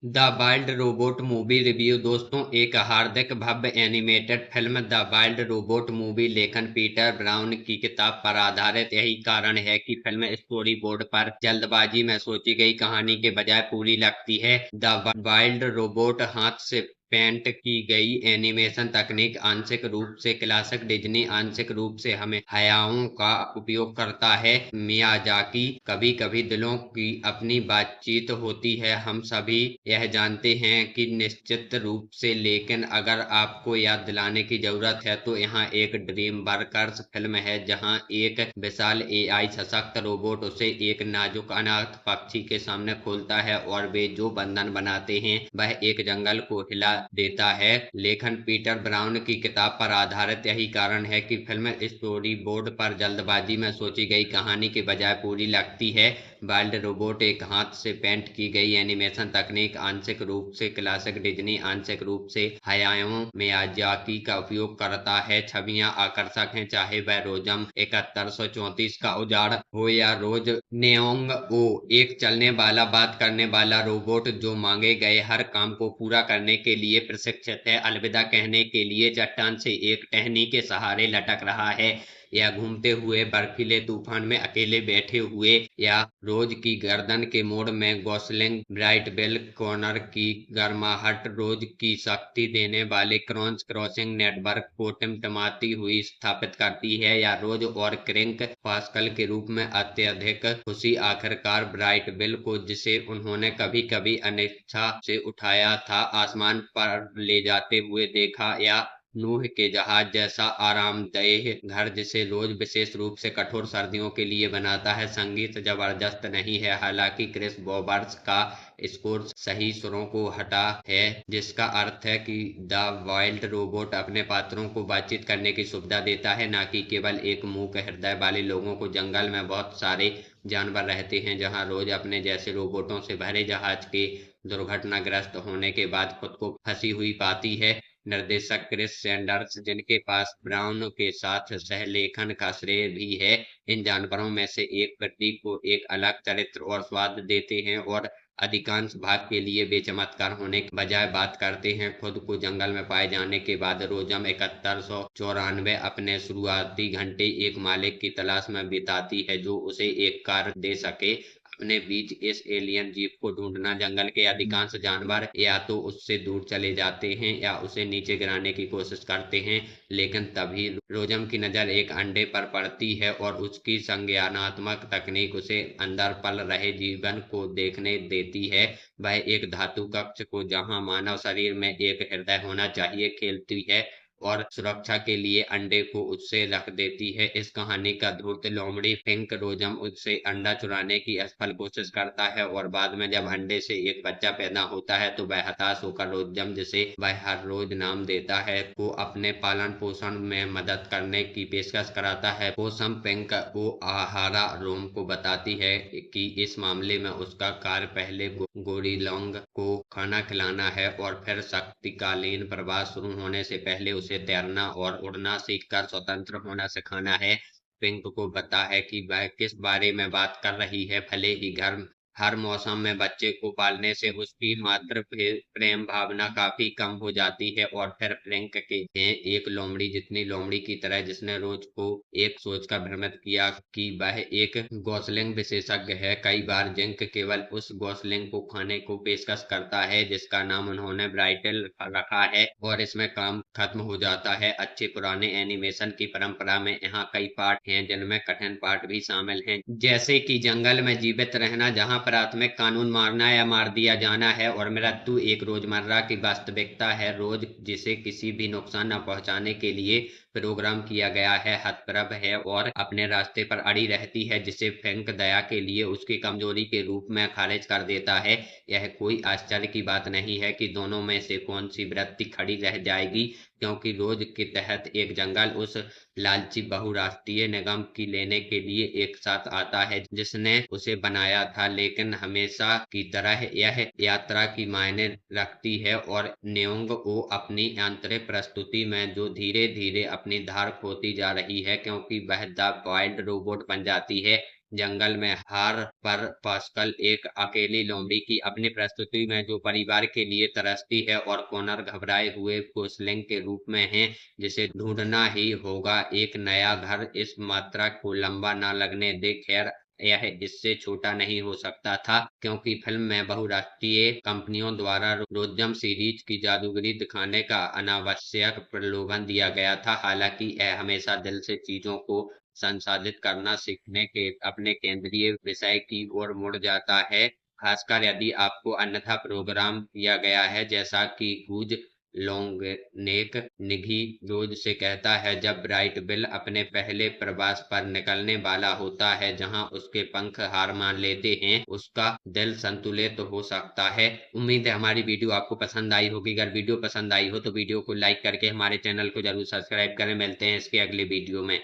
The wild robot movie review. दोस्तों, एक हार्दिक भव्य animated film the wild robot movie लेखन पीटर ब्राउन की किताब पर आधारित। यही कारण है कि फिल्म स्टोरी बोर्ड पर जल्दबाजी में सोची गई कहानी के बजाय पूरी लगती है। द वाइल्ड रोबोट हाथ से पेंट की गई एनिमेशन तकनीक आंशिक रूप से क्लासिक डिज्नी, आंशिक रूप से हमें हयाओं का उपयोग करता है। मियाजाकी कभी कभी दिलों की अपनी बातचीत होती है, हम सभी यह जानते हैं कि निश्चित रूप से, लेकिन अगर आपको याद दिलाने की जरूरत है तो यहाँ एक ड्रीम वर्कर्स फिल्म है जहाँ एक विशाल एआई सशक्त रोबोट उसे एक नाजुक अनाथ पक्षी के सामने खोलता है और वे जो बंधन बनाते हैं वह एक जंगल को हिला देता है। लेखन पीटर ब्राउन की किताब पर आधारित। यही कारण है कि फिल्म स्टोरी बोर्ड पर जल्दबाजी में सोची गई कहानी के बजाय पूरी लगती है। वाइल्ड रोबोट एक हाथ से पेंट की गई एनिमेशन तकनीक आंशिक रूप से क्लासिक डिज्नी, आंशिक रूप से हायाओ मियाजाकी का उपयोग करता है। छवियां आकर्षक हैं, चाहे वह रोजम 7134 का उजाड़ हो या रोज नेओंग ओ, एक चलने वाला बात करने वाला रोबोट जो मांगे गए हर काम को पूरा करने के लिए प्रशिक्षित है। अलविदा कहने के लिए चट्टान से एक टहनी के सहारे लटक रहा है, या घूमते हुए बर्फीले तूफान में अकेले बैठे हुए, या रोज की गर्दन के मोड़ में गॉसलिंग ब्राइट बेल कॉर्नर की गर्माहट रोज की शक्ति देने वाले क्रॉस क्रॉसिंग नेटवर्क को टिमटिमाती हुई स्थापित करती है, या रोज और क्रिंक पास्कल के रूप में अत्यधिक खुशी आखिरकार ब्राइट बेल को, जिसे उन्होंने कभी कभी अनिच्छा से उठाया था, आसमान पर ले जाते हुए देखा, या नूह के जहाज जैसा आरामदेह घर जिसे रोज विशेष रूप से कठोर सर्दियों के लिए बनाता है। संगीत जबरदस्त नहीं है, हालांकि क्रिस बॉबर्स का स्कोर सही सुरों को हटा है, जिसका अर्थ है कि द वाइल्ड रोबोट अपने पात्रों को बातचीत करने की सुविधा देता है, न कि केवल एक मूक हृदय वाले लोगों को। जंगल में बहुत सारे जानवर रहते हैं, जहां रोज अपने जैसे रोबोटों से भरे जहाज के दुर्घटनाग्रस्त होने के बाद खुद को फंसी हुई पाती है। निर्देशक क्रिस सैंडर्स, जिनके पास ब्राउन के साथ सह-लेखन का श्रेय भी है, इन जानवरों में से एक प्रत्येक को एक अलग चरित्र और स्वाद देते हैं, और अधिकांश भाग के लिए वे चमत्कार होने के बजाय बात करते हैं। खुद को जंगल में पाए जाने के बाद रोजम 7194 अपने शुरुआती घंटे एक मालिक की तलाश में बिताती है जो उसे एक कार दे सके। अपने बीच इस एलियन जीव को ढूंढना। जंगल के अधिकांश जानवर या तो उससे दूर चले जाते हैं या उसे नीचे गिराने की कोशिश करते हैं, लेकिन तभी रोजम की नजर एक अंडे पर पड़ती है और उसकी संज्ञानात्मक तकनीक उसे अंदर पल रहे जीवन को देखने देती है। वह एक धातु कक्ष को, जहां मानव शरीर में एक हृदय होना चाहिए, खेलती है और सुरक्षा के लिए अंडे को उससे रख देती है। इस कहानी का धूर्त लोमड़ी पिंक रोजम उससे अंडा चुराने की असफल कोशिश करता है, और बाद में जब अंडे से एक बच्चा पैदा होता है तो वह हताश होकर रोजम, जिसे वह हर रोज नाम देता है, को अपने पालन पोषण में मदद करने की पेशकश कराता है। पोसम पिंक को आहारा रोम को बताती है कि इस मामले में उसका कार्य पहले गोरिल्लोंग को खाना खिलाना है और फिर शक्तिकालीन प्रवास शुरू होने से पहले उसे तैरना और उड़ना सीखकर स्वतंत्र होना सिखाना है। पिंक को पता है कि वह किस बारे में बात कर रही है, भले ही घर हर मौसम में बच्चे को पालने से उसकी मातृ प्रेम भावना काफी कम हो जाती है। और फिर फ्रैंक के हैं एक लोमड़ी जितनी लोमड़ी की तरह, जिसने रोज को एक सोचकर भ्रमित किया कि वह एक गॉसलिंग विशेषज्ञ है। कई बार जिंक केवल उस गॉसलिंग को खाने को पेशकश करता है जिसका नाम उन्होंने ब्राइटल रखा है, और इसमें काम खत्म हो जाता है। अच्छे पुराने एनिमेशन की परंपरा में यहाँ कई पाठ हैं जिनमें कठिन पाठ भी शामिल हैं, जैसे कि जंगल में जीवित रहना, जहाँ प्राथमिक कानून मारना या मार दिया जाना है, और मृत्यु एक रोजमर्रा की वास्तविकता है, रोज जिसे किसी भी नुकसान न पहुंचाने के लिए प्रोग्राम किया गया है, हतप्रभ है और अपने रास्ते पर अड़ी रहती है, जिसे फ्रैंक दया के लिए उसकी कमजोरी के रूप में खारिज कर देता है। यह कोई आश्चर्य की बात नहीं है कि दोनों में से कौन सी वृत्ति खड़ी रह जाएगी, क्योंकि रोज के तहत एक जंगल उस लालची बहुराष्ट्रीय निगम की लेने के लिए एक साथ आता है जिसने उसे बनाया था, लेकिन हमेशा की तरह यह यात्रा की मायने रखती है, और नेओंग ओ अपनी आंतरिक प्रस्तुति में जो धीरे धीरे अपनी धार खोती जा रही है, क्योंकि वह द वाइल्ड रोबोट बन जाती है। जंगल में हार पर पास्कल एक अकेली लोमड़ी की अपनी प्रस्तुति में जो परिवार के लिए तरसती है और कॉनर घबराए हुए गोसलिंग के रूप में है जिसे ढूंढना ही होगा एक नया घर। इस मात्रा को लंबा ना लगने दे। खैर यह इससे छोटा नहीं हो सकता था क्योंकि फिल्म में बहुराष्ट्रीय कंपनियों द्वारा रोजम सीरीज की जादूगरी दिखाने का अनावश्यक प्रलोभन दिया गया था। हालांकि यह हमेशा दिल से चीजों को संसाधित करना सीखने के अपने केंद्रीय विषय की ओर मुड़ जाता है, खासकर यदि आपको अन्यथा प्रोग्राम किया गया है। जैसा कि गुज लोंगनेक निघी रोज से कहता है, जब ब्राइट बिल अपने पहले प्रवास पर निकलने वाला होता है जहां उसके पंख हार मान लेते हैं, उसका दिल संतुलित हो सकता है। उम्मीद है हमारी वीडियो आपको पसंद आई होगी। अगर वीडियो पसंद आई हो तो वीडियो को लाइक करके हमारे चैनल को जरूर सब्सक्राइब करें। मिलते हैं इसके अगले वीडियो में।